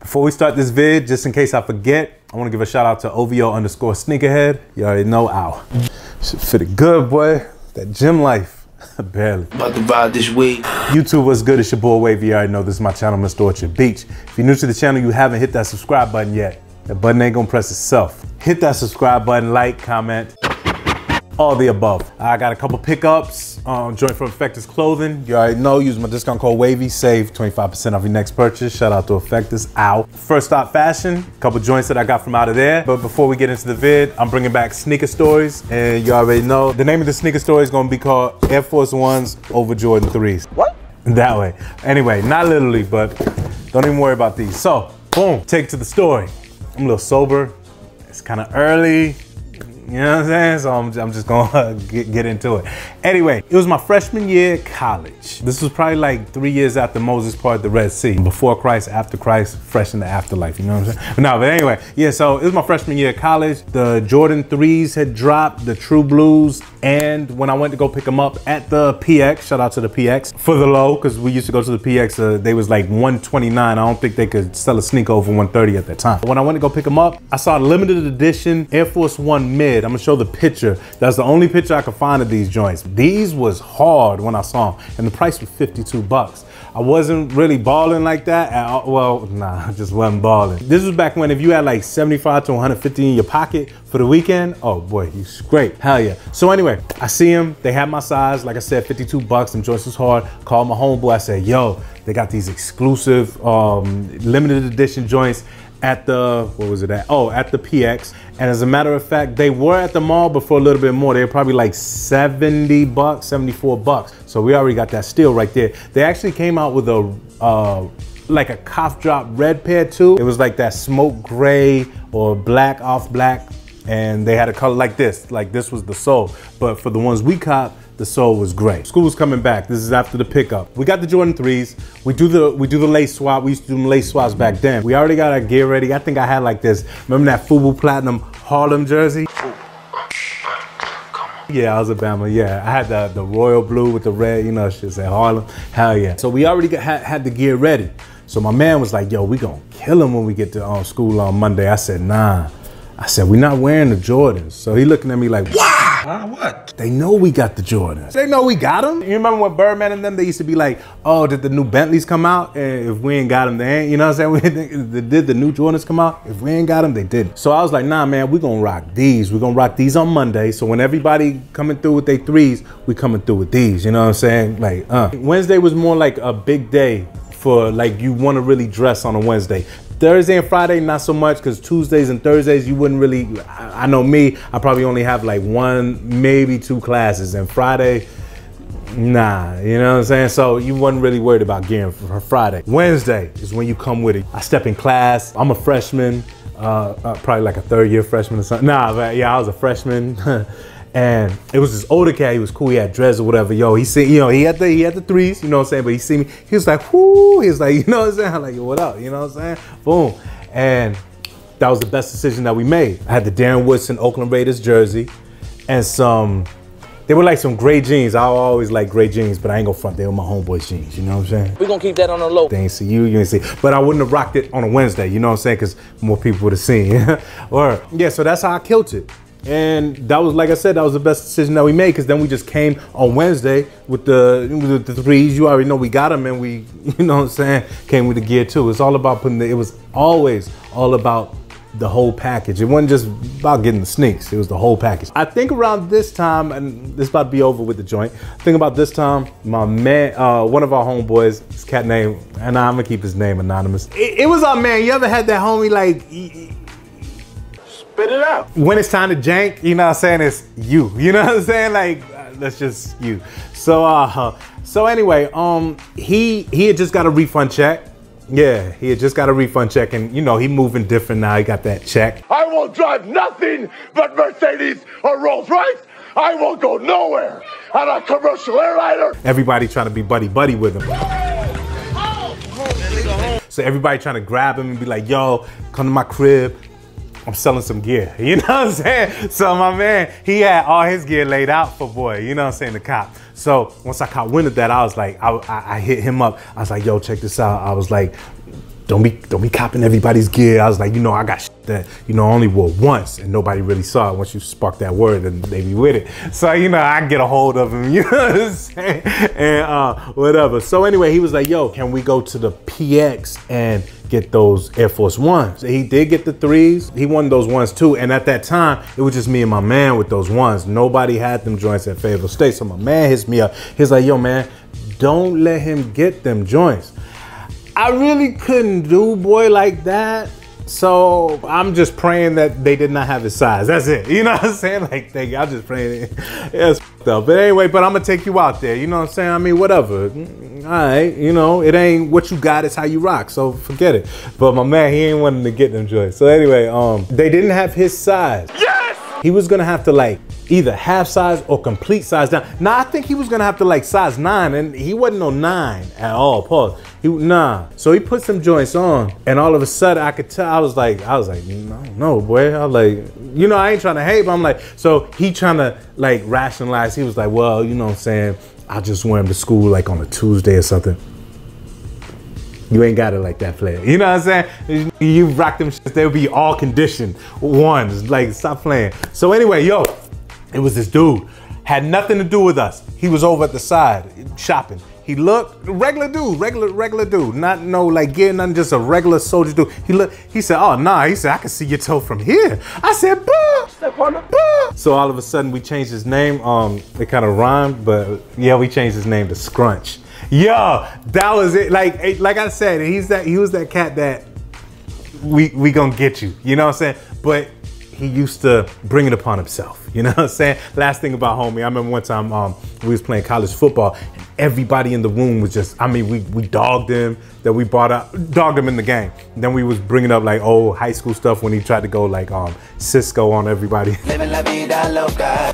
Before we start this vid, just in case I forget, I want to give a shout out to OVO_sneakerhead. You already know, ow. Shit fitted good, boy. That gym life, barely. About to ride this wave. YouTube, what's good? It's your boy Wavy. You already know this is my channel, Mr. Orchard Beach. If you're new to the channel, you haven't hit that subscribe button yet. That button ain't gonna press itself. Hit that subscribe button, like, comment, all the above. I got a couple pickups, joint from Effectus Clothing. You already know, use my discount code WAVY, save 25% off your next purchase. Shout out to Effectus, ow. First Stop Fashion, a couple joints that I got from out of there. But before we get into the vid, I'm bringing back sneaker stories. And you already know, the name of the sneaker story is gonna be called Air Force Ones over Jordan 3s. What? That way. Anyway, not literally, but don't even worry about these. So, boom, take it to the story. I'm a little sober, it's kind of early. You know what I'm saying? So I'm just gonna get into it. Anyway, it was my freshman year at college. This was probably like 3 years after Moses parted the Red Sea. Before Christ, after Christ, fresh in the afterlife, you know what I'm saying? No, but anyway, yeah, so it was my freshman year at college. The Jordan 3s had dropped, the True Blues, and when I went to go pick them up at the PX, shout out to the PX, for the low, because we used to go to the PX, they was like 129. I don't think they could sell a sneaker over 130 at that time. When I went to go pick them up, I saw a limited edition Air Force One mid. I'm gonna show the picture. That's the only picture I could find of these joints. These was hard when I saw them, and the price was 52 bucks. I wasn't really balling like that. Well, nah, I just wasn't balling. This was back when if you had like 75 to 150 in your pocket for the weekend, oh boy, you scrape, hell yeah. So anyway, I see them, they have my size, like I said, 52 bucks, them joints was hard. Called my homeboy, I said, yo, they got these exclusive limited edition joints at the, what was it at? Oh, at the PX. And as a matter of fact, they were at the mall, but for a little bit more. They were probably like 70 bucks, 74 bucks. So we already got that steal right there. They actually came out with a, like a cough drop red pair too. It was like that smoke gray or black off black. And they had a color like this was the sole. But for the ones we caught, the sole was gray. School's coming back. This is after the pickup. We got the Jordan 3s. We do the lace swap. We used to do the lace swaps back then. We already got our gear ready. I think I had like this. Remember that FUBU Platinum Harlem jersey? Yeah, I was a Bama. Yeah, I had the royal blue with the red, you know, shit said Harlem. Hell yeah. So we already had the gear ready. So my man was like, yo, we gonna kill him when we get to school on Monday. I said, nah. I said, we're not wearing the Jordans. So he looking at me like, what? They know we got the Jordans. They know we got them. You remember when Birdman and them, they used to be like, oh, did the new Bentleys come out? And if we ain't got them, they ain't, you know what I'm saying? Did the new Jordans come out? If we ain't got them, they didn't. So I was like, nah, man, we gonna rock these. We gonna rock these on Monday. So when everybody coming through with their 3s, we coming through with these, you know what I'm saying? Like, Wednesday was more like a big day for like, you wanna really dress on a Wednesday. Thursday and Friday, not so much, because Tuesdays and Thursdays, you wouldn't really, I know me, I probably only have like 1, maybe 2 classes, and Friday, nah, you know what I'm saying? So you wasn't really worried about gearing for Friday. Wednesday is when you come with it. I step in class, I'm a freshman, probably like a 3rd year freshman or something. Nah, but yeah, I was a freshman. And it was this older cat, he was cool, he had dreads or whatever. Yo, he see, you know, he had the 3s, you know what I'm saying? But he see me, he was like, whoo, he was like, you know what I'm saying? I'm like, yo, what up, you know what I'm saying? Boom. And that was the best decision that we made. I had the Darren Woodson Oakland Raiders jersey and they were like some gray jeans. I always like gray jeans, but I ain't gonna front, they were my homeboy's jeans, you know what I'm saying? We're gonna keep that on the low. They ain't see you ain't see. But I wouldn't have rocked it on a Wednesday, you know what I'm saying? Because more people would have seen. Or, yeah, so that's how I killed it. And that was, like I said, that was the best decision that we made, because then we just came on Wednesday with the 3s. You already know we got them, and we, you know what I'm saying, came with the gear too. It's all about it was always all about the whole package. It wasn't just about getting the sneaks, it was the whole package. I think around this time, and this about to be over with the joint, I think about this time, my man, one of our homeboys, this cat name, and I'm gonna keep his name anonymous. It was our man. You ever had that homie like, spit it out. When it's time to jank, you know what I'm saying, it's you. You know what I'm saying? Like, that's just you. So anyway, he had just got a refund check. Yeah, he had just got a refund check, and you know, he moving different now, he got that check. I will drive nothing but Mercedes or Rolls Royce. I won't go nowhere on a commercial airliner. Everybody trying to be buddy with him. So everybody trying to grab him and be like, yo, come to my crib. I'm selling some gear, you know what I'm saying? So my man, he had all his gear laid out for boy, you know what I'm saying, the cop. So once I caught wind of that, I was like, I hit him up. I was like, yo, check this out. I was like, don't be copping everybody's gear. I was like, you know, I got shit that, you know, I only wore once and nobody really saw it. Once you spark that word and they be with it. So, you know, I get a hold of him, you know what I'm saying? And whatever. So anyway, he was like, yo, can we go to the PX and get those Air Force Ones? He did get the 3s. He wanted those ones too. And at that time, it was just me and my man with those ones. Nobody had them joints at Fayetteville State. So my man hits me up. He's like, yo, man, don't let him get them joints. I really couldn't do boy like that. So I'm just praying that they did not have his size. That's it. You know what I'm saying? Like, I'm just praying. It's up. But anyway, but I'm gonna take you out there. You know what I'm saying? I mean, whatever. All right. You know, it ain't what you got, it's how you rock. So forget it. But my man, he ain't wanting to get them joints. So anyway, they didn't have his size. Yes! He was gonna have to like either half size or complete size down. Now I think he was gonna have to like size 9, and he wasn't no 9 at all. Pause. Nah. So he put some joints on, and all of a sudden I could tell. I was like, no, boy. I was like, you know, I ain't trying to hate, but I'm like, so he trying to like rationalize. He was like, well, you know what I'm saying? I'll just wear them to school like on a Tuesday or something. You ain't got it like that, player. You know what I'm saying? You rock them shits, they'll be all conditioned ones. Like, stop playing. So anyway, yo, it was this dude. Had nothing to do with us. He was over at the side shopping. He looked, regular dude, regular dude. Not no like gear, nothing, just a regular soldier dude. He looked, he said, oh nah, he said, I can see your toe from here. I said, bah, step on the bah. So all of a sudden we changed his name. It kind of rhymed, but yeah, we changed his name to Scrunch. Yo, that was it. Like I said, he was that cat that we gonna get you. You know what I'm saying? But he used to bring it upon himself. You know what I'm saying? Last thing about homie, I remember one time we was playing college football and everybody in the room was just, I mean, we dogged him, that we dogged him in the game. And then we was bringing up like old high school stuff when he tried to go like Cisco on everybody.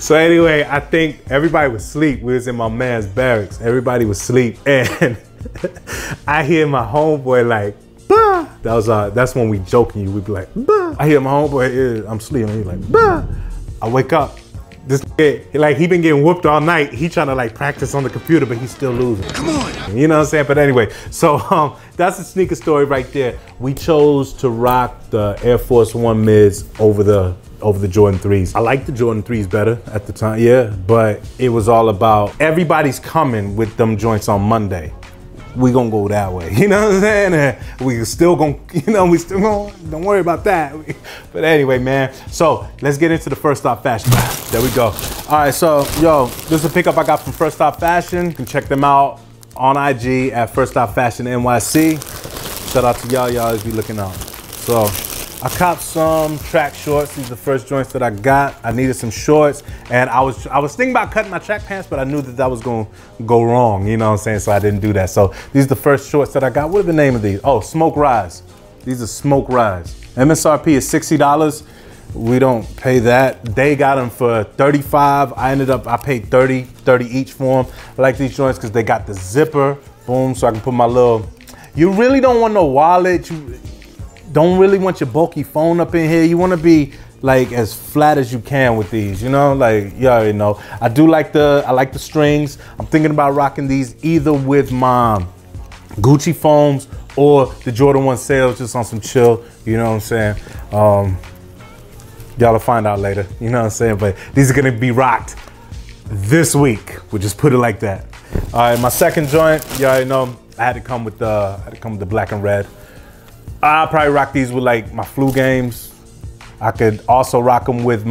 So anyway, I think everybody was asleep. We was in my man's barracks. Everybody was asleep. And I hear my homeboy like, bah. That's when we joking, we'd be like, bah. I hear my homeboy, I'm sleeping, he's like, bah. I wake up, this kid, like he been getting whooped all night. He trying to like practice on the computer, but he's still losing. Come on. You know what I'm saying? But anyway, so that's a sneaker story right there. We chose to rock the Air Force One mids over the Jordan 3s. I like the Jordan 3s better at the time, yeah, but it was all about everybody's coming with them joints on Monday. We gonna go that way, you know what I'm saying? And we still gonna, you know, don't worry about that. But anyway, man, so let's get into the First Stop Fashion. There we go. All right, so yo, this is a pickup I got from First Stop Fashion. You can check them out on IG at First Stop Fashion NYC. Shout out to y'all be looking out. So I copped some track shorts. These are the first joints that I got. I needed some shorts, and I was thinking about cutting my track pants, but I knew that was gonna go wrong, you know what I'm saying? So I didn't do that. So these are the first shorts that I got. What are the name of these? Oh, Smoke Rise. These are Smoke Rise. MSRP is $60. We don't pay that. They got them for $35. I paid 30 each for them. I like these joints because they got the zipper, boom, so I can put my little, you really don't want no wallet. You don't really want your bulky phone up in here. You want to be like as flat as you can with these, you know, like you already know. I like the strings. I'm thinking about rocking these either with my Gucci foams or the Jordan 1 sales, just on some chill, you know what I'm saying? Y'all will find out later, you know what I'm saying? But these are gonna be rocked this week. We'll just put it like that. All right, my second joint, you already know, I had to come with the black and red. I'll probably rock these with like my flu games. I could also rock them with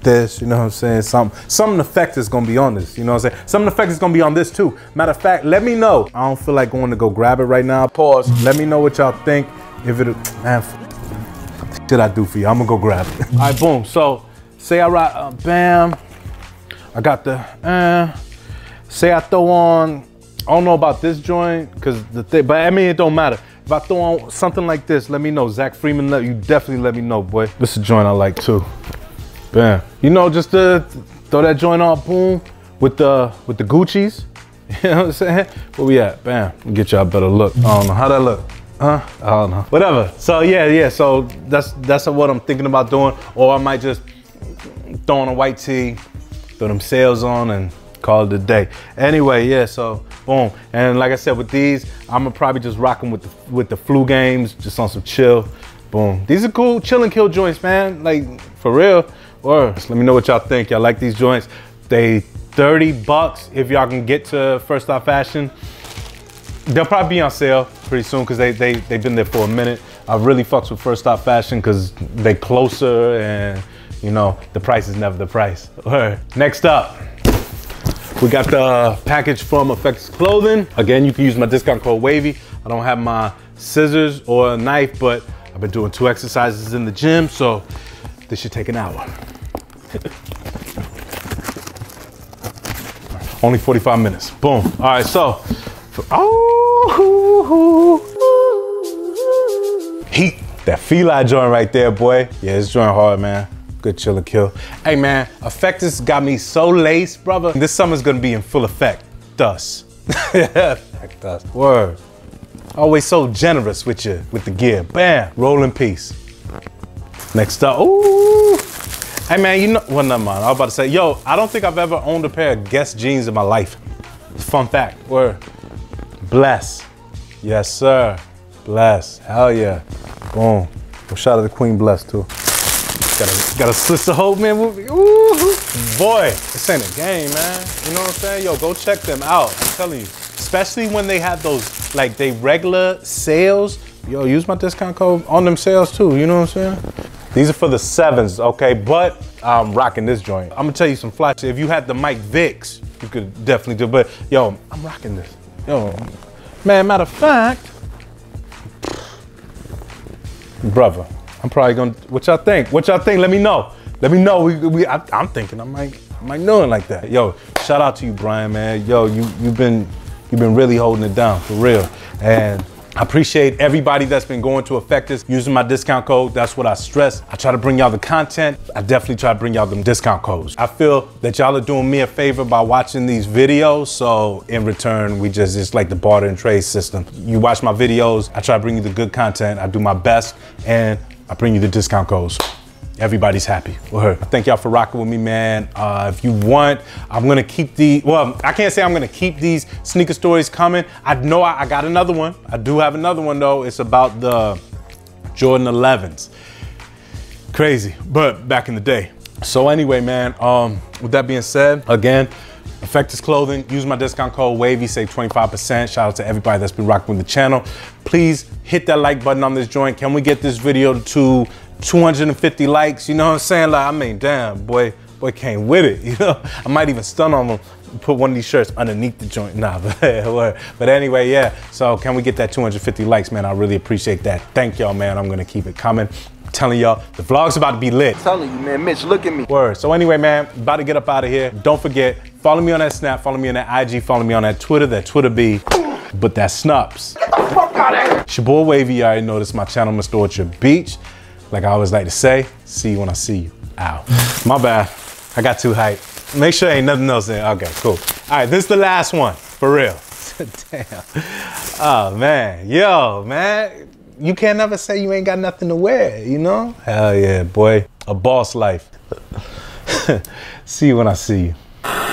this, you know what I'm saying? Some effect is gonna be on this, you know what I'm saying? Some effect is gonna be on this too. Matter of fact, let me know. I don't feel like going to go grab it right now. Pause. Let me know what y'all think. If it, man, what did I do for you? I'm gonna go grab it. All right, boom. So, say I rock, bam. I got the, say I throw on, I don't know about this joint, cause but I mean, it don't matter. If I throw on something like this, let me know. Zach Freeman, you definitely let me know, boy. This is a joint I like too. Bam. You know, just to throw that joint on, boom, with the Gucci's. You know what I'm saying? Where we at? Bam. Get y'all a better look. I don't know how that look. Huh? I don't know. Whatever. So yeah. So that's what I'm thinking about doing. Or I might just throw on a white tee, throw them sails on, and call it a day. Anyway, yeah, so boom. And like I said, with these, I'm gonna probably just rock them with the flu games, just on some chill. Boom. These are cool chill and kill joints, man. Like, for real. Or let me know what y'all think. Y'all like these joints? They $30 if y'all can get to First Stop Fashion. They'll probably be on sale pretty soon because they've been there for a minute. I really fucks with First Stop Fashion because they closer and, you know, the price is never the price. Next up, we got the package from Effectus Clothing. Again, you can use my discount code WAVY. I don't have my scissors or a knife, but I've been doing 2 exercises in the gym, so this should take an hour. Only 45 minutes. Boom. All right, so, heat. That Feli joint right there, boy. Yeah, this joint hard, man. Good chill and kill. Hey, man, Effectus got me so laced, brother. This summer's gonna be in full effect. Thus. Effect us. Word. Always so generous with you, with the gear. Bam. Roll in peace. Next up, ooh. Hey man, you know, well, never mind. I was about to say, yo, I don't think I've ever owned a pair of Guess jeans in my life. Fun fact, word. Bless. Yes, sir. Bless. Hell yeah. Boom. Well, shout out to Queen Bless too. Got a Sister Hope, man. Ooh. Boy, this ain't a game, man. You know what I'm saying? Yo, go check them out. I'm telling you. Especially when they have those, like, they regular sales. Yo, use my discount code on them sales too. You know what I'm saying? These are for the 7s, okay? But I'm rocking this joint. I'm gonna tell you some fly shit. If you had the Mike Vicks, you could definitely do it. But yo, I'm rocking this. Yo, man, matter of fact, brother, I'm probably gonna, what y'all think? What y'all think? Let me know. Let me know. I'm thinking I might do it like that. Yo, shout out to you, Brian, man. Yo, you've been really holding it down, for real. And I appreciate everybody that's been going to Effectus using my discount code. That's what I stress. I try to bring y'all the content. I definitely try to bring y'all them discount codes. I feel that y'all are doing me a favor by watching these videos. So in return, it's like the barter and trade system. You watch my videos, I try to bring you the good content. I do my best and I bring you the discount codes. Everybody's happy. Well, thank y'all for rocking with me, man. If you want, I'm gonna keep well, I can't say I'm gonna keep these sneaker stories coming. I know I got another one. I do have another one though. It's about the Jordan 11s. Crazy, but back in the day. So anyway, man, with that being said, again, Effectus Clothing, use my discount code WAVY, save 25%. Shout out to everybody that's been rocking with the channel. Please hit that like button on this joint. Can we get this video to 250 likes? You know what I'm saying? Like, I mean, damn, boy came with it, you know? I might even stun on him, put one of these shirts underneath the joint. Nah, but anyway, yeah. So can we get that 250 likes, man? I really appreciate that. Thank y'all, man. I'm gonna keep it coming. I'm telling y'all, the vlog's about to be lit. I'm telling you, man, Mitch, look at me. Word. So anyway, man, about to get up out of here. Don't forget, follow me on that Snap, follow me on that IG, follow me on that Twitter be, but that Snups. Get the fuck out of here! It's your boy WAVY. You already know this is my channel, Mr. Orchard Beach. Like I always like to say, see you when I see you. Ow. My bad. I got too hyped. Make sure ain't nothing else in. Okay, cool. All right, this is the last one, for real. Damn. Oh, man. Yo, man. You can't never say you ain't got nothing to wear, you know? Hell yeah, boy. A boss life. See you when I see you.